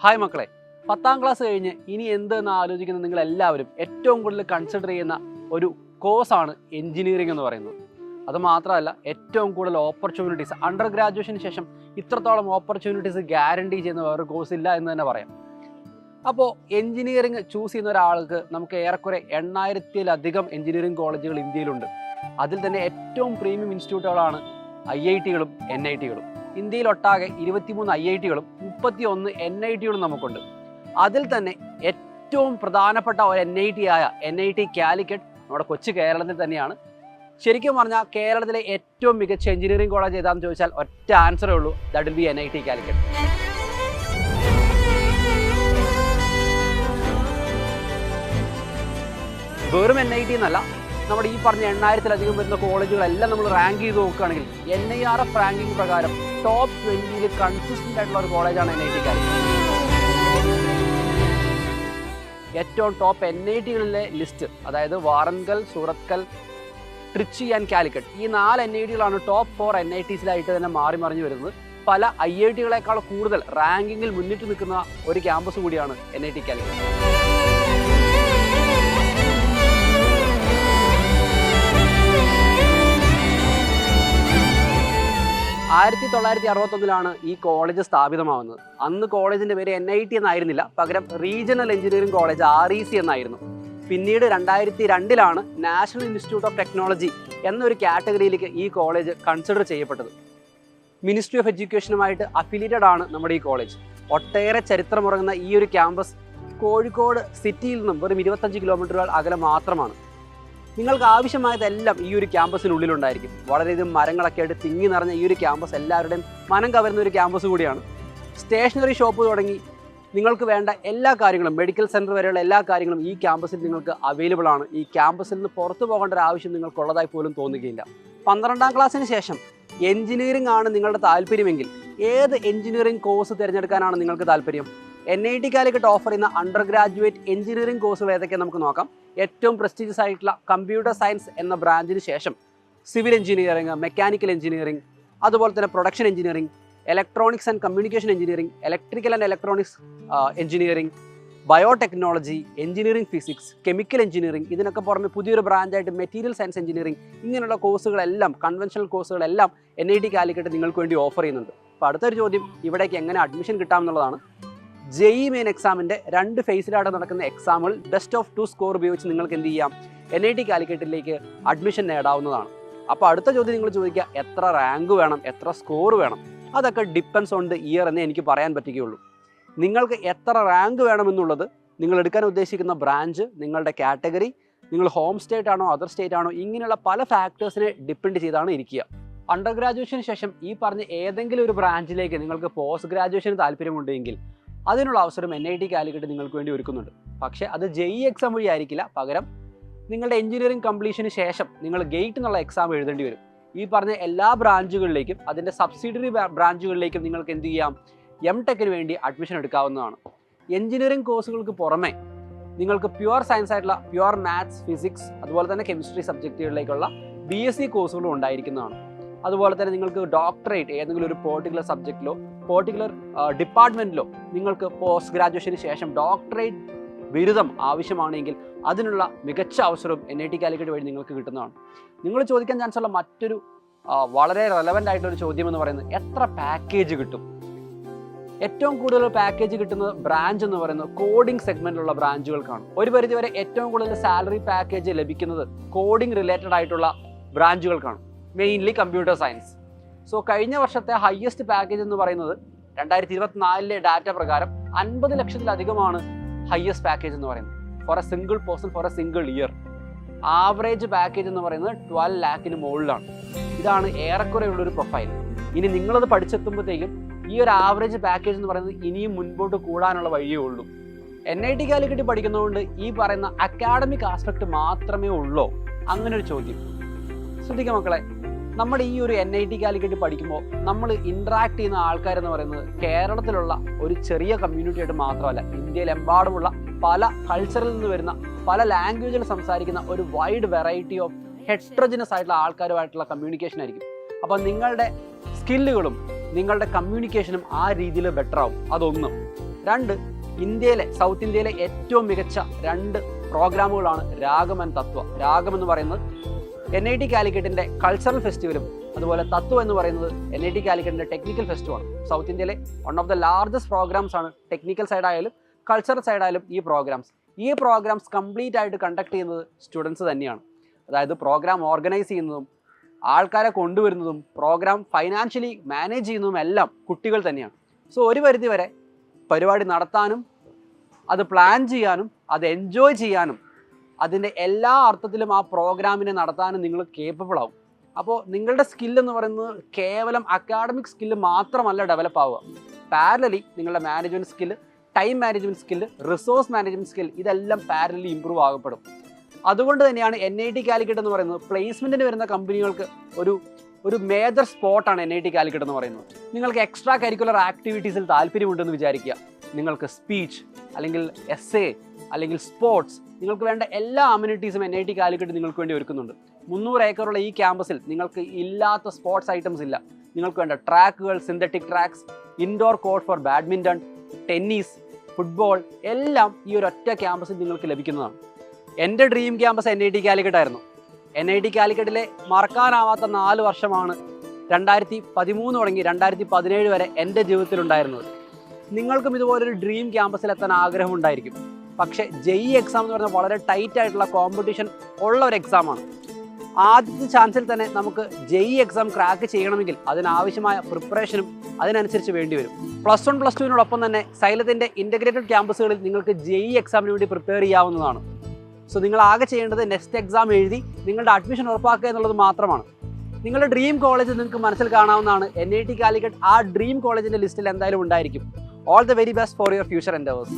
Hi മക്കളെ, 10ാം class കഴിഞ്ഞ് ഇനി എന്തെന്ന് ആലോചിക്കുന്ന നിങ്ങൾ എല്ലാവരും ഏറ്റവും കൂടുതൽ കൺസിഡർ ചെയ്യുന്ന ഒരു കോഴ്സാണ് എഞ്ചിനീയറിംഗ് എന്ന് പറയുന്നത്. അത് മാത്രമല്ല, ഏറ്റവും കൂടുതൽ ഓപ്പർച്യൂണിറ്റീസ് അണ്ടർ ഗ്രാജുവേഷന് ശേഷം ഇത്രത്തോളം ഓപ്പർച്യൂണിറ്റീസ് ഗ്യാരണ്ടി ചെയ്യുന്ന വേറൊരു കോഴ്സ് ഇല്ല എന്ന് തന്നെ പറയാം. അപ്പോൾ എഞ്ചിനീയറിംഗ് ചൂസ് ചെയ്യുന്ന ഒരാൾക്ക് നമുക്ക് ഏറെക്കുറെ 8000-ലധികം എഞ്ചിനീയറിംഗ് കോളേജുകൾ ഇന്ത്യയിലുണ്ട്. അതിൽ തന്നെ ഏറ്റവും പ്രീമിയം ഇൻസ്റ്റിറ്റ്യൂട്ടുകളാണ് IIT-കളും NIT-കളും. ഇന്ത്യയിലൊട്ടാകെ 23 IIT-കളും 31 NIT-കളും നമുക്കുണ്ട്. അതിൽ തന്നെ ഏറ്റവും പ്രധാനപ്പെട്ട ഒരു NIT ആയ NIT കാലിക്കറ്റ് നമ്മുടെ കൊച്ചു കേരളത്തിൽ തന്നെയാണ്. ശരിക്കും പറഞ്ഞാൽ കേരളത്തിലെ ഏറ്റവും മികച്ച എഞ്ചിനീയറിംഗ് കോളേജ് ഏതാണെന്ന് ചോദിച്ചാൽ ഒറ്റ ആൻസറേ ഉള്ളൂ, that will be NIT Calicut. വെറും NIT എന്നല്ല, നമ്മുടെ ഈ പറഞ്ഞ 8000-ലധികം വരുന്ന കോളേജുകളെല്ലാം നമ്മൾ റാങ്ക് ചെയ്ത് നോക്കുകയാണെങ്കിൽ NIRF റാങ്കിങ് പ്രകാരം ടോപ്പ് 20-ൽ കൺസിസ്റ്റന്റ് ആയിട്ടുള്ള ഒരു കോളേജാണ് NIT കാലിക്കറ്റ്. ഏറ്റവും ടോപ്പ് NIT-കളിലെ ലിസ്റ്റ്, അതായത് വാറൻകൽ, സൂറത്കൽ, ട്രിച്ചി ആൻഡ് കാലിക്കറ്റ്, ഈ 4 NIT-കളാണ് ടോപ്പ് 4 NITs-ലായിട്ട് തന്നെ മാറി മറിഞ്ഞു വരുന്നത്. പല IIT-കളെക്കാൾ കൂടുതൽ റാങ്കിങ്ങിൽ മുന്നിട്ട് നിൽക്കുന്ന ഒരു ക്യാമ്പസ് കൂടിയാണ് NIT കാലിക്കറ്റ്. 1961-ലാണ് ഈ കോളേജ് സ്ഥാപിതമാവുന്നത്. അന്ന് കോളേജിന്റെ പേര് NIT എന്നായിരുന്നില്ല, പകരം റീജിയണൽ എഞ്ചിനീയറിംഗ് കോളേജ് REC എന്നായിരുന്നു. പിന്നീട് 2002-ലാണ് നാഷണൽ ഇൻസ്റ്റിറ്റ്യൂട്ട് ഓഫ് ടെക്നോളജി എന്നൊരു കാറ്റഗറിയിലേക്ക് ഈ കോളേജ് കൺസിഡർ ചെയ്യപ്പെട്ടത്. മിനിസ്ട്രി ഓഫ് എഡ്യൂക്കേഷനുമായിട്ട് അഫിലിയേറ്റഡ് ആണ് നമ്മുടെ ഈ കോളേജ്. ഒട്ടേറെ ചരിത്രമുറങ്ങുന്ന ഈ ഒരു ക്യാമ്പസ് കോഴിക്കോട് സിറ്റിയിൽ നിന്നും വെറും 25 കിലോമീറ്ററുകൾ അകലെ മാത്രമാണ്. നിങ്ങൾക്ക് ആവശ്യമായതെല്ലാം ഈ ഒരു ക്യാമ്പസിനുള്ളിലുണ്ടായിരിക്കും. വളരെയധികം മരങ്ങളൊക്കെ ആയിട്ട് തിങ്ങി നിറഞ്ഞ ഈ ഒരു ക്യാമ്പസ് എല്ലാവരുടെയും മനം കവരുന്ന ഒരു ക്യാമ്പസ് കൂടിയാണ്. സ്റ്റേഷനറി ഷോപ്പ് തുടങ്ങി നിങ്ങൾക്ക് വേണ്ട എല്ലാ കാര്യങ്ങളും, മെഡിക്കൽ സെൻറ്റർ വരെയുള്ള എല്ലാ കാര്യങ്ങളും ഈ ക്യാമ്പസിൽ നിങ്ങൾക്ക് അവൈലബിൾ ആണ്. ഈ ക്യാമ്പസിൽ നിന്ന് പുറത്തു പോകേണ്ട ഒരു ആവശ്യം നിങ്ങൾക്കുള്ളതായി പോലും തോന്നുകയില്ല. 12ാം ക്ലാസ്സിന് ശേഷം എഞ്ചിനീയറിംഗ് ആണ് നിങ്ങളുടെ താല്പര്യമെങ്കിൽ ഏത് എഞ്ചിനീയറിംഗ് കോഴ്സ് തിരഞ്ഞെടുക്കാനാണ് നിങ്ങൾക്ക് താല്പര്യം? NIT കാലിക്കറ്റ് ഓഫർ ചെയ്യുന്ന അണ്ടർ ഗ്രാജുവേറ്റ് എഞ്ചിനീയറിംഗ് കോഴ്സുകൾ ഏതൊക്കെ നമുക്ക് നോക്കാം. ഏറ്റവും പ്രസ്റ്റീജിയസ് ആയിട്ടുള്ള കമ്പ്യൂട്ടർ സയൻസ് എന്ന ബ്രാഞ്ചിന് ശേഷം സിവിൽ എഞ്ചിനീയറിംഗ്, മെക്കാനിക്കൽ എഞ്ചിനീയറിംഗ്, അതുപോലെ തന്നെ production engineering, electronics and communication engineering, electrical and electronics engineering, biotechnology, engineering physics, chemical engineering, ഇതിനൊക്കെ പുറമെ പുതിയൊരു ബ്രാഞ്ചായിട്ട് മെറ്റീരിയൽ സയൻസ് എഞ്ചിനീയറിംഗ്, ഇങ്ങനെയുള്ള കോഴ്സുകളെല്ലാം, കൺവെൻഷണൽ കോഴ്സുകളെല്ലാം NIT കാലിക്കറ്റ് നിങ്ങൾക്ക് വേണ്ടി ഓഫർ ചെയ്യുന്നുണ്ട്. അപ്പോൾ അടുത്തൊരു ചോദ്യം, ഇവിടേക്ക് എങ്ങനെ അഡ്മിഷൻ കിട്ടാമെന്നുള്ളതാണ്. JEE മെയിൻ എക്സാമിൻ്റെ 2 ഫേസിലായിട്ട് നടക്കുന്ന എക്സാമുകൾ ബെസ്റ്റ് ഓഫ് 2 സ്കോർ ഉപയോഗിച്ച് നിങ്ങൾക്ക് എന്ത് ചെയ്യാം? NIT കാലിക്കറ്റിലേക്ക് അഡ്മിഷൻ നേടാവുന്നതാണ്. അപ്പോൾ അടുത്ത ചോദ്യം നിങ്ങൾ ചോദിക്കുക, എത്ര റാങ്ക് വേണം, എത്ര സ്കോർ വേണം? അതൊക്കെ ഡിപ്പെൻസ് ഓൺ ദ ഇയർ എന്നേ എനിക്ക് പറയാൻ പറ്റുകയുള്ളൂ. നിങ്ങൾക്ക് എത്ര റാങ്ക് വേണമെന്നുള്ളത് നിങ്ങൾ എടുക്കാൻ ഉദ്ദേശിക്കുന്ന ബ്രാഞ്ച്, നിങ്ങളുടെ കാറ്റഗറി, നിങ്ങൾ ഹോം സ്റ്റേറ്റ് ആണോ അതർ സ്റ്റേറ്റ് ആണോ, ഇങ്ങനെയുള്ള പല ഫാക്ടേഴ്സിനെ ഡിപ്പെൻഡ് ചെയ്താണ് ഇരിക്കുക. അണ്ടർ ഗ്രാജുവേഷന് ശേഷം ഈ പറഞ്ഞ ഏതെങ്കിലും ഒരു ബ്രാഞ്ചിലേക്ക് നിങ്ങൾക്ക് പോസ്റ്റ് ഗ്രാജുവേഷന് താല്പര്യമുണ്ടെങ്കിൽ അതിനുള്ള അവസരം NIT കാലിക്കറ്റ് നിങ്ങൾക്ക് വേണ്ടി ഒരുക്കുന്നുണ്ട്. പക്ഷേ അത് JEE എക്സാം വഴി ആയിരിക്കില്ല, പകരം നിങ്ങളുടെ എഞ്ചിനീയറിംഗ് കംപ്ലീഷന് ശേഷം നിങ്ങൾ ഗേറ്റ് എന്നുള്ള എക്സാം എഴുതേണ്ടി വരും. ഈ പറഞ്ഞ എല്ലാ ബ്രാഞ്ചുകളിലേക്കും അതിൻ്റെ സബ്സിഡിയറി ബ്രാഞ്ചുകളിലേക്കും നിങ്ങൾക്ക് എന്ത് ചെയ്യാം? MTechന് വേണ്ടി അഡ്മിഷൻ എടുക്കാവുന്നതാണ്. എഞ്ചിനീയറിംഗ് കോഴ്സുകൾക്ക് പുറമെ നിങ്ങൾക്ക് പ്യുവർ സയൻസ് ആയിട്ടുള്ള പ്യുവർ മാത്സ്, ഫിസിക്സ്, അതുപോലെ തന്നെ കെമിസ്ട്രി സബ്ജക്റ്റുകളിലേക്കുള്ള BSc കോഴ്സുകളും ഉണ്ടായിരിക്കുന്നതാണ്. അതുപോലെ തന്നെ നിങ്ങൾക്ക് ഡോക്ടറേറ്റ് ഏതെങ്കിലും ഒരു പെർട്ടിക്കുലർ സബ്ജക്റ്റിലോ പെർട്ടിക്കുലർ ഡിപ്പാർട്ട്മെൻറ്റിലോ നിങ്ങൾക്ക് പോസ്റ്റ് ഗ്രാജുവേഷന് ശേഷം ഡോക്ടറേറ്റ് ബിരുദം ആവശ്യമാണെങ്കിൽ അതിനുള്ള മികച്ച അവസരവും NIT കാലിക്കറ്റ് വഴി നിങ്ങൾക്ക് കിട്ടുന്നതാണ്. നിങ്ങൾ ചോദിക്കാൻ ചാൻസ് ഉള്ള മറ്റൊരു വളരെ റെലവൻ്റ് ആയിട്ടുള്ളൊരു ചോദ്യം എന്ന് പറയുന്നത്, എത്ര പാക്കേജ് കിട്ടും? ഏറ്റവും കൂടുതൽ പാക്കേജ് കിട്ടുന്ന ബ്രാഞ്ച് എന്ന് പറയുന്നത് കോഡിംഗ് സെഗ്മെന്റിലുള്ള ബ്രാഞ്ചുകൾക്കാണ്. ഒരു പരിധിവരെ ഏറ്റവും കൂടുതൽ സാലറി പാക്കേജ് ലഭിക്കുന്നത് കോഡിംഗ് റിലേറ്റഡ് ആയിട്ടുള്ള ബ്രാഞ്ചുകൾക്കാണ്, മെയിൻലി കമ്പ്യൂട്ടർ സയൻസ്. സോ കഴിഞ്ഞ വർഷത്തെ ഹയസ്റ്റ് പാക്കേജ് എന്ന് പറയുന്നത് 2024-ലെ ഡാറ്റ പ്രകാരം 50 ലക്ഷത്തിലധികമാണ് ഹയസ്റ്റ് പാക്കേജ് എന്ന് പറയുന്നത് for a single person for a single year. Average package എന്ന് പറയുന്നത് 12 lakhന് മുകളിലാണ്. ഇതാണ് ഏറെക്കുറെയുള്ളൊരു പ്രൊഫൈൽ. ഇനി നിങ്ങളത് പഠിച്ചെത്തുമ്പോഴത്തേക്കും ഈ ഒരു ആവറേജ് പാക്കേജ് എന്ന് പറയുന്നത് ഇനിയും മുൻപോട്ട് കൂടാനുള്ള വഴിയേ ഉള്ളൂ. NIT കാലിക്കറ്റ് പഠിക്കുന്നതുകൊണ്ട് ഈ പറയുന്ന അക്കാഡമിക് ആസ്പെക്ട് മാത്രമേ ഉള്ളൂ? അങ്ങനെ ഒരു ചോദ്യം. ശ്രദ്ധിക്കുക മക്കളെ, നമ്മുടെ ഈ ഒരു NIT കാലിക്കറ്റ് പഠിക്കുമ്പോൾ നമ്മൾ ഇൻട്രാക്ട് ചെയ്യുന്ന ആൾക്കാരെന്ന് പറയുന്നത് കേരളത്തിലുള്ള ഒരു ചെറിയ കമ്മ്യൂണിറ്റി ആയിട്ട് മാത്രമല്ല, ഇന്ത്യയിലെമ്പാടുമുള്ള പല കൾച്ചറിൽ നിന്ന് വരുന്ന, പല ലാംഗ്വേജിൽ സംസാരിക്കുന്ന ഒരു വൈഡ് വെറൈറ്റി ഓഫ് ഹെട്രോജനസ് ആയിട്ടുള്ള ആൾക്കാരുമായിട്ടുള്ള കമ്മ്യൂണിക്കേഷൻ ആയിരിക്കും. അപ്പോൾ നിങ്ങളുടെ സ്കില്ലുകളും നിങ്ങളുടെ കമ്മ്യൂണിക്കേഷനും ആ രീതിയിൽ ബെറ്റർ ആവും. അതൊന്ന്. രണ്ട്, സൗത്ത് ഇന്ത്യയിലെ ഏറ്റവും മികച്ച 2 പ്രോഗ്രാമുകളാണ് രാഗം ആൻഡ് തത്വ. രാഗം എന്ന് പറയുന്നത് NIT കാലിക്കറ്റിൻ്റെ കൾച്ചറൽ ഫെസ്റ്റിവലും അതുപോലെ തത്വ എന്ന് പറയുന്നത് NIT കാലിക്കറ്റിൻ്റെ ടെക്നിക്കൽ ഫെസ്റ്റിവലാണ്. സൗത്ത് ഇന്ത്യയിലെ one of the largest programmes ആണ്. ടെക്നിക്കൽ സൈഡായാലും കൾച്ചറൽ സൈഡായാലും ഈ പ്രോഗ്രാംസ് കംപ്ലീറ്റ് ആയിട്ട് കണ്ടക്ട് ചെയ്യുന്നത് സ്റ്റുഡൻസ് തന്നെയാണ്. അതായത് പ്രോഗ്രാം ഓർഗനൈസ് ചെയ്യുന്നതും ആൾക്കാരെ കൊണ്ടുവരുന്നതും പ്രോഗ്രാം ഫൈനാൻഷ്യലി മാനേജ് ചെയ്യുന്നതും എല്ലാം കുട്ടികൾ തന്നെയാണ്. സോ ഒരു പരിധി വരെ പരിപാടി നടത്താനും അത് പ്ലാൻ ചെയ്യാനും അത് എൻജോയ് ചെയ്യാനും അതിൻ്റെ എല്ലാ അർത്ഥത്തിലും ആ പ്രോഗ്രാമിനെ നടത്താനും നിങ്ങൾ കേപ്പബിൾ ആവും. അപ്പോൾ നിങ്ങളുടെ സ്കില്ലെന്ന് പറയുന്നത് കേവലം അക്കാഡമിക് സ്കില്ല് മാത്രമല്ല ഡെവലപ്പ് ആവുക. പാരലലി നിങ്ങളുടെ management skill, time management skill, resource management skill ഇതെല്ലാം പാരലി ഇമ്പ്രൂവ് ആകപ്പെടും. അതുകൊണ്ട് തന്നെയാണ് NIT കാലിക്കറ്റ് എന്ന് പറയുന്നത് പ്ലേസ്മെൻറ്റിന് വരുന്ന കമ്പനികൾക്ക് ഒരു മേജർ സ്പോട്ടാണ് NIT കാലിക്കറ്റ് എന്ന് പറയുന്നത്. നിങ്ങൾക്ക് എക്സ്ട്രാ കരിക്കുലർ ആക്ടിവിറ്റീസിൽ താല്പര്യമുണ്ടെന്ന് വിചാരിക്കുക. നിങ്ങൾക്ക് സ്പീച്ച് അല്ലെങ്കിൽ എസ്സേ അല്ലെങ്കിൽ സ്പോർട്സ്, നിങ്ങൾക്ക് വേണ്ട എല്ലാ അമ്യൂണിറ്റീസും NIT കാലിക്കറ്റ് നിങ്ങൾക്ക് വേണ്ടി ഒരുക്കുന്നുണ്ട്. 300 ഏക്കറുള്ള ഈ ക്യാമ്പസിൽ നിങ്ങൾക്ക് ഇല്ലാത്ത സ്പോർട്സ് ഐറ്റംസ് ഇല്ല. നിങ്ങൾക്ക് വേണ്ട ട്രാക്കുകൾ, synthetic tracks, indoor court for badminton, tennis, football എല്ലാം ഈ ഒരൊറ്റ ക്യാമ്പസിൽ നിങ്ങൾക്ക് ലഭിക്കുന്നതാണ്. എൻ്റെ ഡ്രീം ക്യാമ്പസ് NIT കാലിക്കറ്റ് ആയിരുന്നു. NIT കാലിക്കറ്റിലെ മറക്കാനാവാത്ത 4 വർഷമാണ് 2013 തുടങ്ങി 2017 വരെ എൻ്റെ ജീവിതത്തിലുണ്ടായിരുന്നത്. നിങ്ങൾക്കും ഇതുപോലൊരു ഡ്രീം ക്യാമ്പസിലെത്താൻ ആഗ്രഹമുണ്ടായിരിക്കും. പക്ഷേ JEE എക്സാം എന്ന് പറഞ്ഞാൽ വളരെ ടൈറ്റ് ആയിട്ടുള്ള കോമ്പറ്റീഷൻ ഉള്ള ഒരു എക്സാമാണ്. ആദ്യത്തെ ചാൻസിൽ തന്നെ നമുക്ക് JEE എക്സാം ക്രാക്ക് ചെയ്യണമെങ്കിൽ അതിനാവശ്യമായ പ്രിപ്പറേഷനും അതിനനുസരിച്ച് വേണ്ടി വരും. +1 +2 തന്നെ സൈലത്തിൻ്റെ ഇൻ്റഗ്രേറ്റഡ് ക്യാമ്പസുകളിൽ നിങ്ങൾക്ക് JEE എക്സാമിന് വേണ്ടി പ്രിപ്പയർ ചെയ്യാവുന്നതാണ്. സോ നിങ്ങൾ ആകെ ചെയ്യേണ്ടത് നെക്സ്റ്റ് എക്സാം എഴുതി നിങ്ങളുടെ അഡ്മിഷൻ ഉറപ്പാക്കുക എന്നുള്ളത് മാത്രമാണ്. നിങ്ങളുടെ ഡ്രീം കോളേജ് നിങ്ങൾക്ക് മനസ്സിൽ കാണാവുന്നതാണ്. NIT കാലിക്കറ്റ് ആ ഡ്രീം കോളേജിൻ്റെ ലിസ്റ്റിൽ എന്തായാലും ഉണ്ടായിരിക്കും. All the very best for your future endeavours.